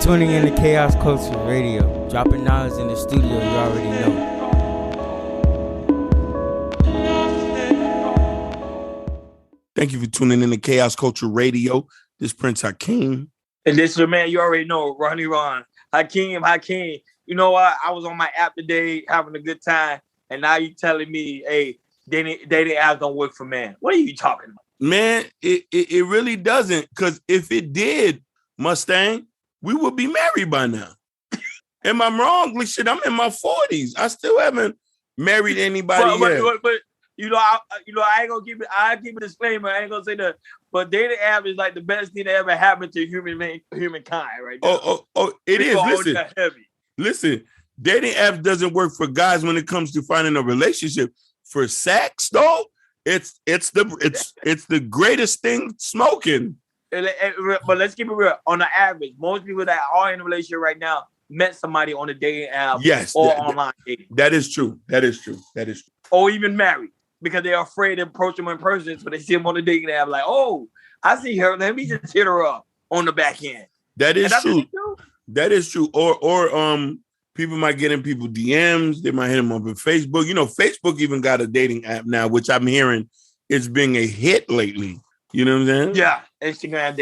Tuning in to Chaos Culture Radio, dropping knowledge in the studio you already know. Thank you for tuning in to Chaos Culture Radio. This Prince Hakeem. And this is the man you already know, Ronnie Ron. Hakeem. You know what? I was on my app today having a good time, and now you telling me, hey, dating apps don't work for men. What are you talking about? Man, it really doesn't, because if it did, Mustang, we would be married by now. Am I wrong? Like, shit, I'm in my 40s. I still haven't married anybody yet. But I ain't gonna keep it. I keep a disclaimer. I ain't gonna say that. But dating app is like the best thing that ever happened to humankind right now. It is. Listen, dating apps doesn't work for guys when it comes to finding a relationship. For sex, though, it's the greatest thing smoking. But let's keep it real. On the average, most people that are in a relationship right now met somebody on a dating app, or online dating. That is true. Or even married, because they're afraid to approach them in person, so they see them on the dating app like, oh, I see her. Let me just hit her up on the back end. That is true. That is true. Or people might get in people DMs. They might hit them up on Facebook. You know, Facebook even got a dating app now, which I'm hearing is being a hit lately. You know what I'm saying? Yeah, Instagram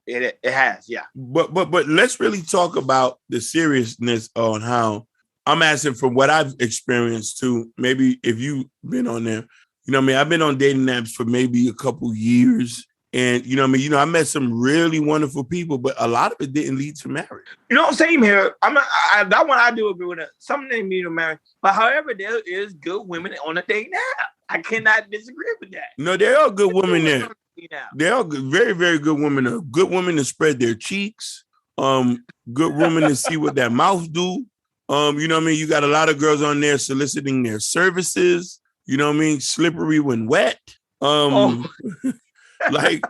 it has. Yeah. But let's really talk about the seriousness on how I'm asking from what I've experienced too. Maybe if you've been on there, you know what I mean? I've been on dating apps for maybe a couple years. And you know what I mean? You know, I met some really wonderful people, but a lot of it didn't lead to marriage. You know, same here. That one I do agree with that. Some didn't lead to marriage. But however, there is good women on the dating app. I cannot disagree with that. No, there are good women there. There are good, very, very good women. Good women to spread their cheeks. Good women to see what that mouth do. You know what I mean? You got a lot of girls on there soliciting their services. You know what I mean? Slippery when wet. Like,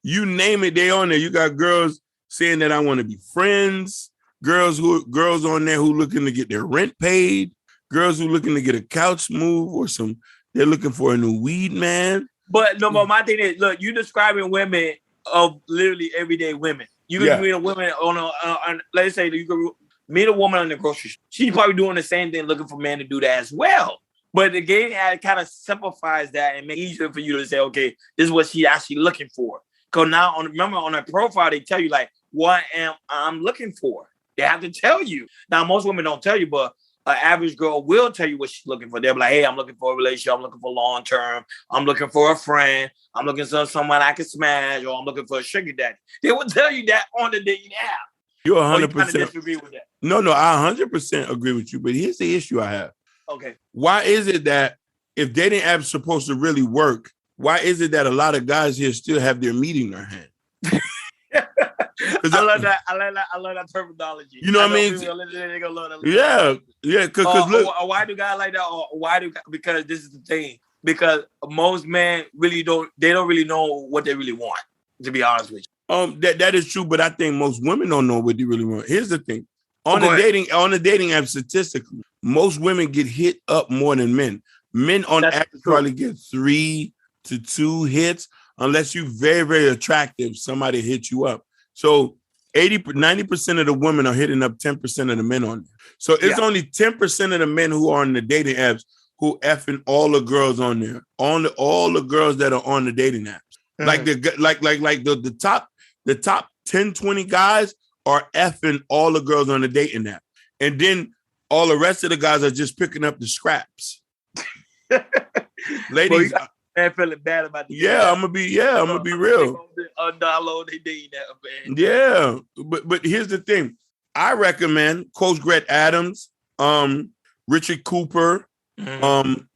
you name it, they on there. You got girls saying that I want to be friends. Girls on there who looking to get their rent paid. Girls who looking to get a couch move or they're looking for a new weed man. But my thing is, look, you describing women of literally everyday women. You can meet a woman on let's say you can meet a woman on the grocery store. She's probably doing the same thing, looking for men to do that as well. But the dating app kind of simplifies that and makes it easier for you to say, okay, this is what she's actually looking for. Because now, remember on her profile, they tell you like, what am I looking for? They have to tell you. Now, most women don't tell you, but an average girl will tell you what she's looking for. They'll be like, hey, I'm looking for a relationship. I'm looking for long term. I'm looking for a friend. I'm looking for someone I can smash, or I'm looking for a sugar daddy. They will tell you that on the dating app. You're 100% disagree with that. No, I 100% agree with you. But here's the issue I have. Okay. Why is it that if dating apps are supposed to really work, why is it that a lot of guys here still have their meat in their hand? I love that terminology. You know what I mean? Yeah. Because look, why do guys like that? Or because this is the thing. Because most men don't really know what they really want. To be honest with you. That is true, but I think most women don't know what they really want. Here's the thing: on the dating app, statistically, most women get hit up more than men. Men on average probably get 3 to 2 hits, unless you're very, very attractive. Somebody hit you up. So 90% of the women are hitting up 10% of the men on there. So it's only 10% of the men who are on the dating apps who effing all the girls on there. All the girls that are on the dating apps. Mm-hmm. The top 10, 20 guys are effing all the girls on the dating app. And then all the rest of the guys are just picking up the scraps. Ladies, man feeling bad about the I'm gonna be real. Download they dating app, man. Yeah, but here's the thing. I recommend Coach Greg Adams, Richard Cooper,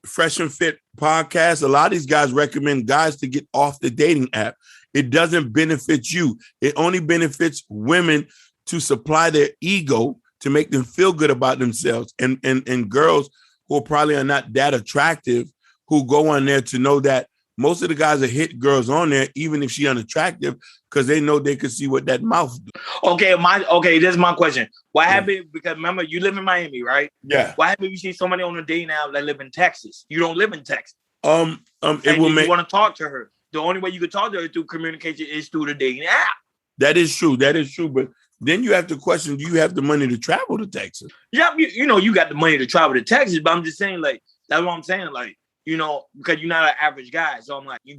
Fresh and Fit podcast. A lot of these guys recommend guys to get off the dating app. It doesn't benefit you. It only benefits women to supply their ego to make them feel good about themselves. And girls who probably are not that attractive, who go on there to know that most of the guys that hit girls on there, even if she's unattractive, because they know they can see what that mouth do. Okay, this is my question. What happened? Because remember, you live in Miami, right? Yeah. What happened if you see somebody on a dating app that live in Texas? You don't live in Texas. You want to talk to her. The only way you can talk to her through communication is through the dating app. That is true. But then you have to question: do you have the money to travel to Texas? Yeah, you got the money to travel to Texas, but I'm just saying, like, that's what I'm saying, like, because you're not an average guy, so I'm like, you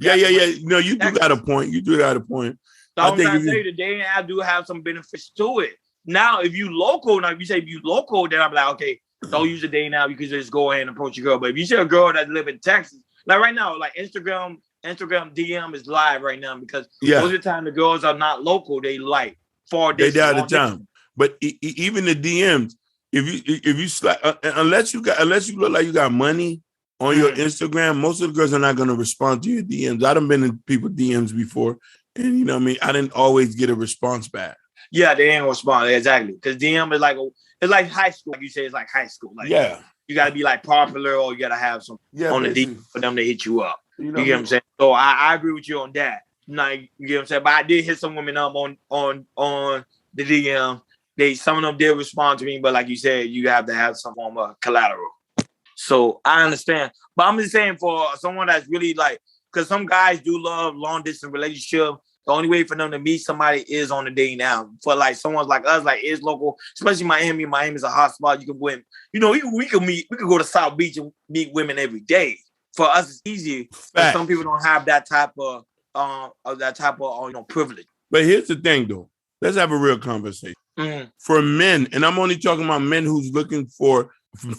No, you do got a point. You do got a point. So I'm trying to tell you, the dating app do have some benefits to it. Now, if you local, then I'm like, okay, don't use the dating app. You can just go ahead and approach your girl. But if you see a girl that live in Texas, like right now, like Instagram DM is live right now because most of the time the girls are not local. They like far distance. They out of town. But even the DMs, if you slide, unless you look like you got money on your Instagram, most of the girls are not going to respond to your DMs. I done been in people's DMs before, and you know what I mean. I didn't always get a response back. Yeah, they ain't respond exactly because DM is like it's like high school. Like you say, it's like high school. Like you got to be like popular, or you got to have some on the DM for them to hit you up. You get what I'm saying? So I agree with you on that. Like, you get what I'm saying? But I did hit some women up on the DM. Some of them did respond to me, but like you said, you have to have some form of collateral. So I understand. But I'm just saying for someone that's really like, because some guys do love long distance relationship. The only way for them to meet somebody is on the dating app. For like someone like us, like is local, especially Miami. Miami is a hot spot. You can win. We could go to South Beach and meet women every day. For us, it's easier. But some people don't have that type of privilege. But here's the thing, though. Let's have a real conversation. For men, and I'm only talking about men who's looking for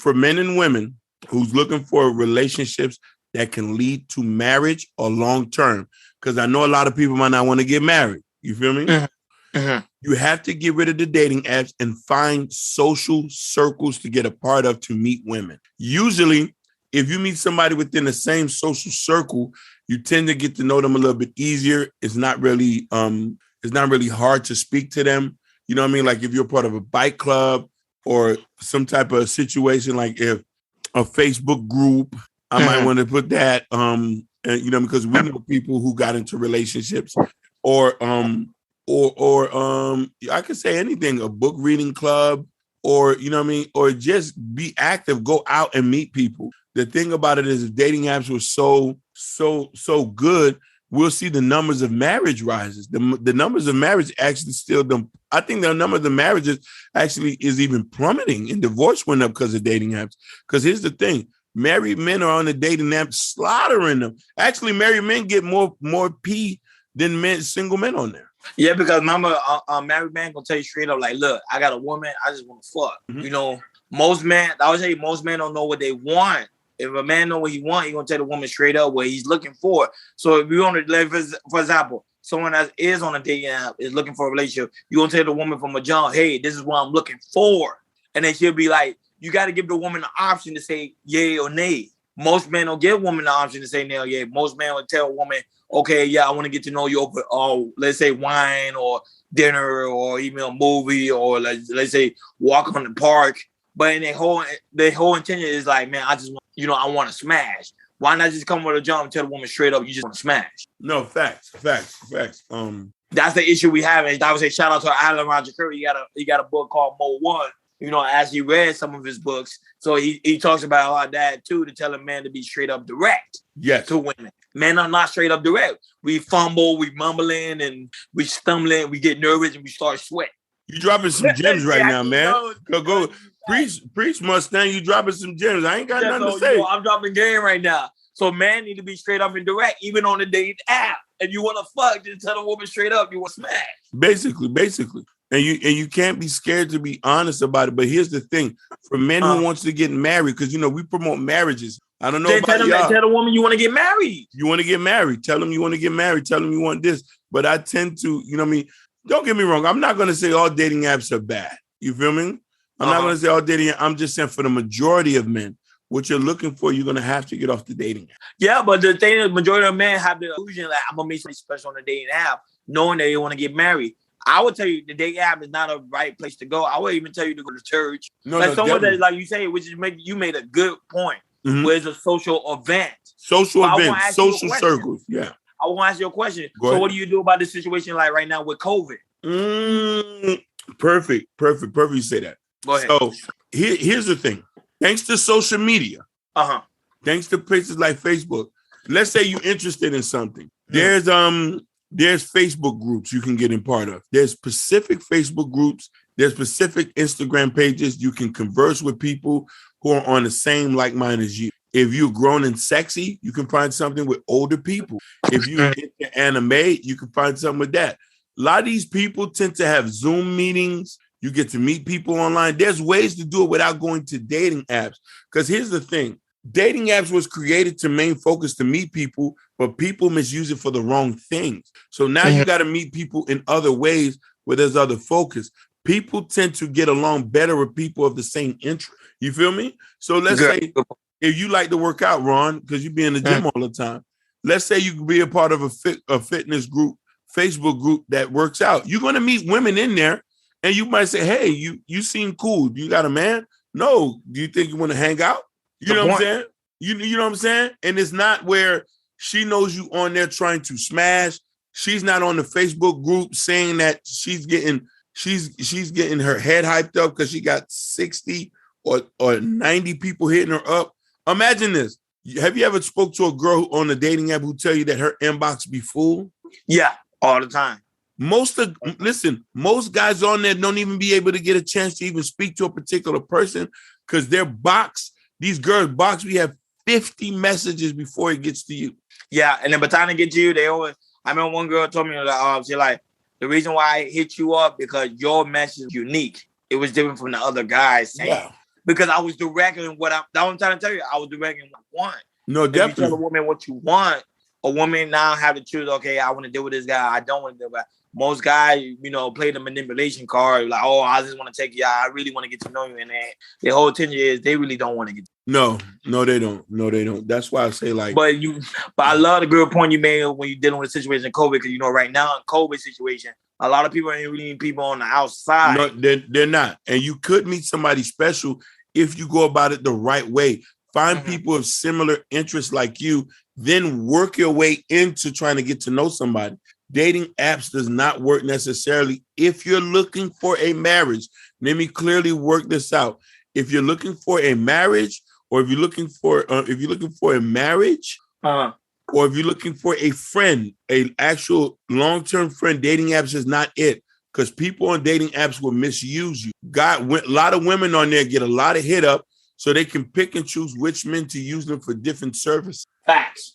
men and women who's looking for relationships that can lead to marriage or long term. Because I know a lot of people might not want to get married. You feel me? You have to get rid of the dating apps and find social circles to get a part of to meet women. Usually, if you meet somebody within the same social circle, you tend to get to know them a little bit easier. It's not really hard to speak to them. You know what I mean? Like if you're part of a bike club or some type of situation, like if a Facebook group, I might want to put that, because we know people who got into relationships or I could say anything, a book reading club or, you know what I mean? Or just be active, go out and meet people. The thing about it is if dating apps were so good, we'll see the numbers of marriage rises. The numbers of marriage actually I think the number of the marriages actually is even plummeting, and divorce went up because of dating apps. Because here's the thing. Married men are on the dating app slaughtering them. Actually, married men get more pee than single men on there. Yeah, because remember, a married man gonna tell you straight up, like, look, I got a woman, I just want to fuck. Most men don't know what they want. If a man know what he wants, he's gonna tell the woman straight up what he's looking for. So if you want to, for example, someone that is on a dating app is looking for a relationship, you gonna tell the woman from a jump, hey, this is what I'm looking for. And then she'll be like, you got to give the woman the option to say yay or nay. Most men don't give women the option to say nay or yay. Most men will tell a woman, okay, yeah, I want to get to know you over, let's say wine or dinner or even a movie or let's say walk on the park. But in their whole intention is like, man, I just want, I want to smash. Why not just come with a jump and tell the woman straight up, you just want to smash? No, facts. That's the issue we have. And I would say shout out to Alan Roger Curry. He got a book called Mo One. I actually read some of his books. So he talks about a lot of that too, to tell a man to be straight up direct to women. Men are not straight up direct. We fumble, we mumbling, and we stumbling, we get nervous, and we start sweating. You dropping some gems right now, man. Go. Preach, Mustang. You dropping some gems. I ain't got nothing to say. I'm dropping game right now. So man need to be straight up and direct, even on the dating app. If you want to fuck, just tell a woman straight up you want to smash. Basically. And you can't be scared to be honest about it. But here's the thing. For men who wants to get married, because, we promote marriages. I don't know about y'all. Tell the woman you want to get married. You want to get married. Tell them you want to get married. Tell them you want this. But I tend to, don't get me wrong. I'm not going to say all dating apps are bad. You feel me? I'm not going to say all dating. I'm just saying for the majority of men, what you're looking for, you're going to have to get off the dating app. Yeah, but the thing is, the majority of men have the illusion that I'm going to meet somebody special on the dating app, knowing that they want to get married. I would tell you the dating app is not a right place to go. I would even tell you to go to church. Someone that, like you say, which is you made a good point. Where it's a social event. Social circles. Yeah. I want to ask you a question. So what do you do about this situation like right now with COVID? Perfect. You say that. Go ahead. So here's the thing. Thanks to social media, thanks to places like Facebook, let's say you're interested in something. There's there's Facebook groups you can get in part of. There's specific Facebook groups. There's specific Instagram pages. You can converse with people who are on the same like mind as you. If you're grown and sexy, you can find something with older people. If you're into anime, you can find something with that. A lot of these people tend to have Zoom meetings. You get to meet people online. There's ways to do it without going to dating apps. Because here's the thing. Dating apps was created to main focus to meet people, but people misuse it for the wrong things. So now you got to meet people in other ways where there's other focus. People tend to get along better with people of the same interest. You feel me? So let's say if you like to work out, Ron, because you be in the gym all the time, let's say you could be a part of a fitness group, Facebook group that works out. You're going to meet women in there, and you might say, hey, you seem cool. Do you got a man? No. Do you think you want to hang out? You know what I'm saying? You know what I'm saying? And it's not where she knows you on there trying to smash. She's not on the Facebook group saying that she's getting her head hyped up because she got 60 or 90 people hitting her up. Imagine this. Have you ever spoke to a girl on a dating app who tell you that her inbox be full? Yeah, all the time. Most guys on there don't even be able to get a chance to even speak to a particular person because these girls box, we have 50 messages before it gets to you. Yeah, and then by the time it gets to you, I remember one girl told me that she like, the reason why I hit you up because your message is unique. It was different from the other guys saying. Yeah. Because I was directing that's what I'm trying to tell you. I was directing what I want. No, definitely. If you tell a woman what you want, a woman now have to choose, okay, I want to deal with this guy. I don't want to deal with that. Most guys, play the manipulation card. Like, oh, I just want to take you out. I really want to get to know you. And the whole tension is they really don't want to get to you. No, they don't. No, they don't. That's why I say like. But I love the good point you made when you're dealing with a situation in COVID. Because, right now in COVID situation, a lot of people ain't really people on the outside. No, they're not. And you could meet somebody special if you go about it the right way. Find people of similar interests like you, then work your way into trying to get to know somebody. Dating apps does not work necessarily if you're looking for a marriage. Let me clearly work this out. If you're looking for a marriage, or if you're looking for a marriage, or if you're looking for a friend, an actual long-term friend, dating apps is not it. Because people on dating apps will misuse you. A lot of women on there get a lot of hit up so they can pick and choose which men to use them for different services. Facts.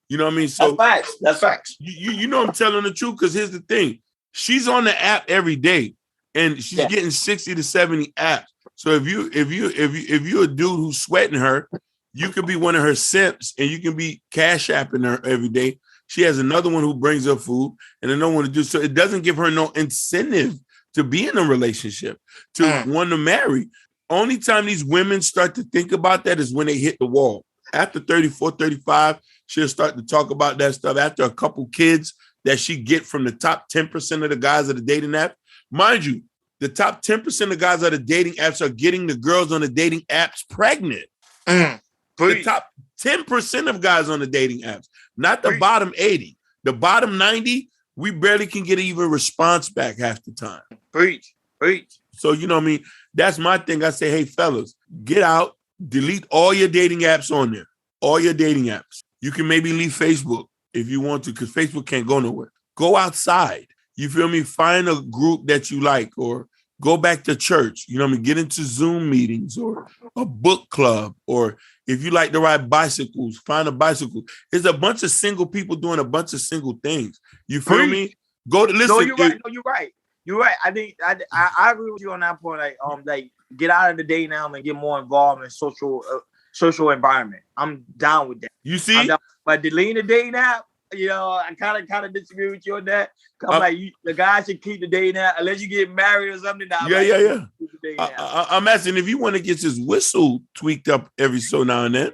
You know what I mean? So That's facts. You know I'm telling the truth because here's the thing. She's on the app every day and she's getting 60 to 70 apps. So if you're a dude who's sweating her, you could be one of her simps and you can be cash apping her every day. She has another one who brings her food and another one to do. So it doesn't give her no incentive to be in a relationship, to want to marry. Only time these women start to think about that is when they hit the wall. After 34, 35, she'll start to talk about that stuff. After a couple kids that she get from the top 10% of the guys of the dating app. Mind you, the top 10% of guys of the dating apps are getting the girls on the dating apps pregnant. The top 10% of guys on the dating apps, not the bottom 80. The bottom 90, we barely can get even response back half the time. Preach. So, you know what I mean? That's my thing. I say, hey, fellas, get out, delete all your dating apps on there. All your dating apps. You can maybe leave Facebook if you want to, because Facebook can't go nowhere. Go outside. You feel me? Find a group that you like, or go back to church. You know what I mean? Get into Zoom meetings or a book club, or if you like to ride bicycles, find a bicycle. There's a bunch of single people doing a bunch of single things. You feel me? Go to listen. No, you're right. You're right. I think I agree with you on that point. Like get out of the day now and get more involved in social environment. I'm down with that. You see? But deleting the dating app, I kind of disagree with you on that. I'm like, the guy should keep the dating app unless you get married or something. Yeah. I'm asking if you want to get his whistle tweaked up every so now and then.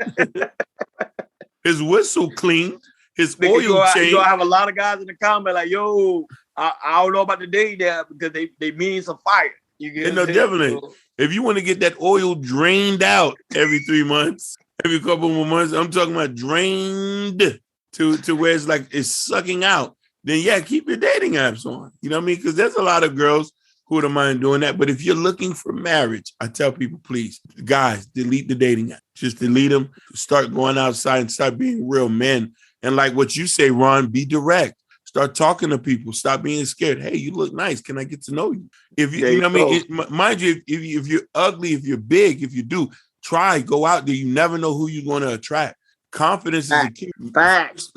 His whistle cleaned, his oil changed. I have a lot of guys in the comment like, yo, I don't know about the dating app because they mean some fire. You get definitely. If you want to get that oil drained out every 3 months, every couple more months, I'm talking about drained to where it's like it's sucking out, then keep your dating apps on. You know what I mean? Because there's a lot of girls who don't mind doing that. But if you're looking for marriage, I tell people, please, guys, delete the dating app. Just delete them. Start going outside and start being real men. And like what you say, Ron, be direct. Start talking to people. Stop being scared. Hey, you look nice. Can I get to know you? If you know what I mean? Mind you, if you're ugly, if you're big, if you do, try, go out there. You never know who you're going to attract. Confidence is the key. Facts.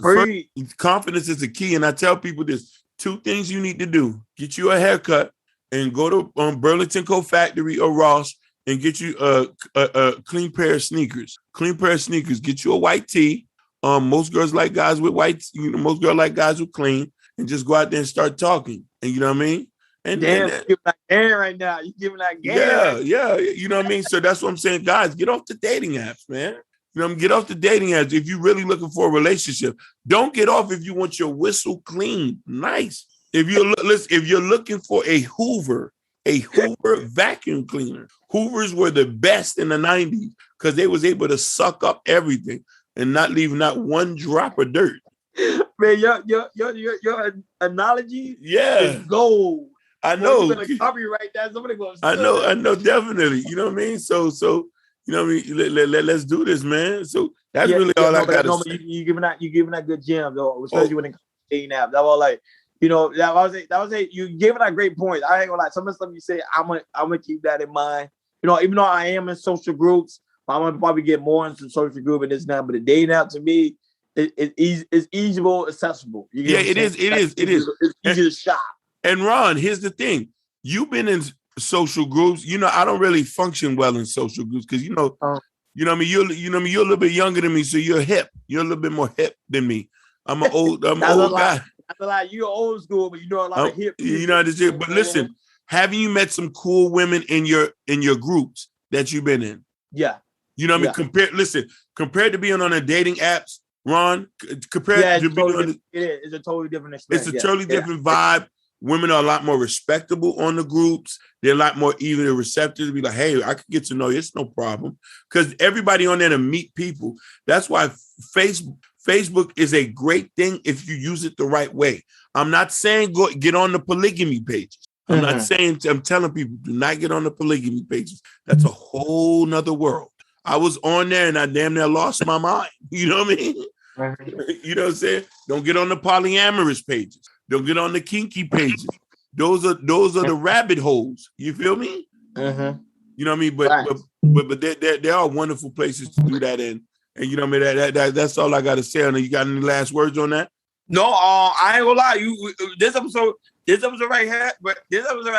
Confidence is the key. And I tell people there's 2 things you need to do. Get you a haircut and go to Burlington Coat Factory or Ross and get you a clean pair of sneakers. Clean pair of sneakers. Get you a white tee. Most girls like guys with white, most girls like guys who clean, and just go out there and start talking. And you know what I mean? And damn, you're giving that game right now. You're giving that game. Yeah. You know what I mean? So that's what I'm saying. Guys, get off the dating apps, man. You know, get off the dating apps if you're really looking for a relationship. Don't get off if you want your whistle clean, nice. If you're looking for a Hoover vacuum cleaner. Hoovers were the best in the 90s because they was able to suck up everything and not leave not one drop of dirt. Man, your analogy is gold. I know. You're gonna copyright that. Somebody gonna I know, definitely. You know what I mean? So you know what I mean? Let's do this, man. So that's really all I got to say. You giving that good gems, though, especially when it comes to dating apps. That was like, you know, that was you giving that great points. I ain't gonna lie. Some of the stuff you say, I'm gonna keep that in mind. You know, even though I am in social groups, I'm gonna probably get more into social group and this now. But the dating app to me, it's easable, accessible. It is. It's easy to shop. And Ron, here's the thing: you've been in social groups. You know, I don't really function well in social groups because you know what I mean. You're a little bit younger than me, so you're hip. You're a little bit more hip than me. I'm an old guy. I feel like you're old school, but you know a lot of hip. You know this is. But listen, haven't you met some cool women in your groups that you've been in? Yeah. You know what I mean? Compared to being on the dating apps, Ron, compared to being on it's a totally different experience. It's a totally different vibe. Women are a lot more respectable on the groups. They're a lot more even receptive to be like, hey, I could get to know you. It's no problem. Because everybody on there to meet people. That's why Facebook is a great thing if you use it the right way. I'm not saying get on the polygamy pages. I'm not saying, I'm telling people, do not get on the polygamy pages. That's a whole nother world. I was on there and I damn near lost my mind. You know what I mean? You know what I'm saying? Don't get on the polyamorous pages. Don't get on the kinky pages. Those are the rabbit holes. You feel me? You know what I mean? But there are wonderful places to do that in. And you know what I mean? That's all I got to say on it. You got any last words on that? No, I ain't gonna lie. This episode right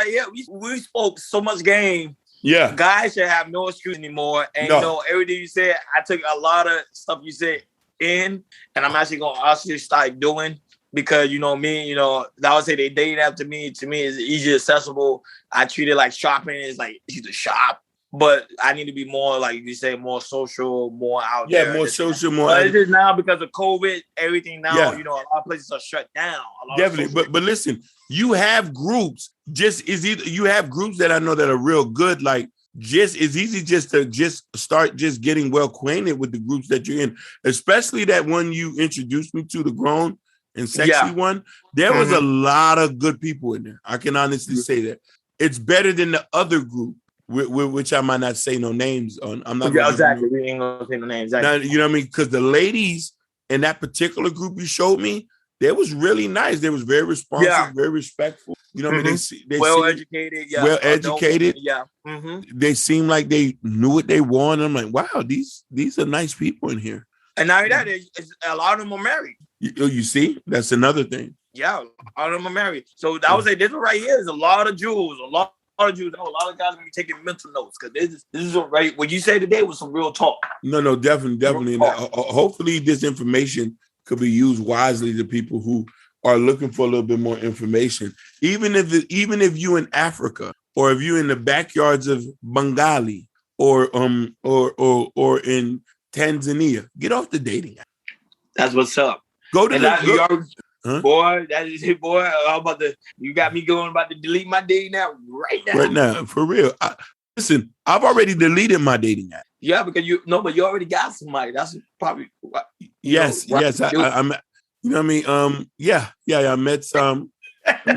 here, we spoke so much game. Yeah. Guys should have no excuse anymore. And you know, everything you said, I took a lot of stuff you said in, and I'm actually gonna start doing. Because, you know, me, you know, I would say they dating app to me is easy accessible. I treat it like shopping. It's like easy to shop. But I need to be more, like you say, more social, more out there. Yeah, more social, more. But it's just now because of COVID, everything now, you know, a lot of places are shut down. Definitely. But listen, you have groups. You have groups that I know that are real good. Like, it's easy just to start getting well acquainted with the groups that you're in. Especially that one you introduced me to, the Grown and Sexy one. There was a lot of good people in there. I can honestly say that. It's better than the other group, which I might not say no names on. I'm not. Yeah, exactly. We ain't gonna say no names. Exactly. Now, you know what I mean? Because the ladies in that particular group you showed me, they was really nice. They was very responsive, very respectful. You know what I mean? They well educated. Yeah. Well educated. Yeah. They seemed like they knew what they wanted. I'm like, wow, these are nice people in here. And now that a lot of them are married. You see, that's another thing. Yeah, a lot of them are married. So I would say this one right here is a lot of jewels. A lot of Jews. A lot of guys gonna be taking mental notes because this is right. What you say today was some real talk. No, definitely. Hopefully, this information could be used wisely to people who are looking for a little bit more information. Even if you in Africa or if you in the backyards of Bengali or in Tanzania, get off the dating app. That's what's up. Go to boy. That is it, boy. You got me about to delete my dating app right now. Right now, for real. Listen, I've already deleted my dating app. Yeah, because you already got somebody. That's probably what. Yes. I'm. You know what I mean? I met some. I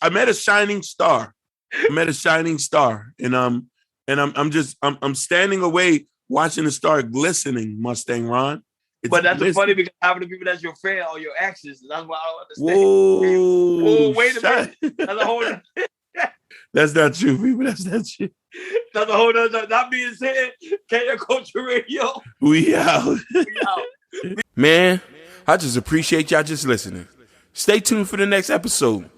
met a shining star. And I'm standing away watching the star glistening. Mustang Ron. But that's funny because half of the people that's your friend are your exes. That's why I don't understand. Whoa, wait a minute. That's a whole. That's not true, people. That's not true. That's a whole nother. That being said, Kenya Culture Radio. We out. Man, I just appreciate y'all just listening. Stay tuned for the next episode.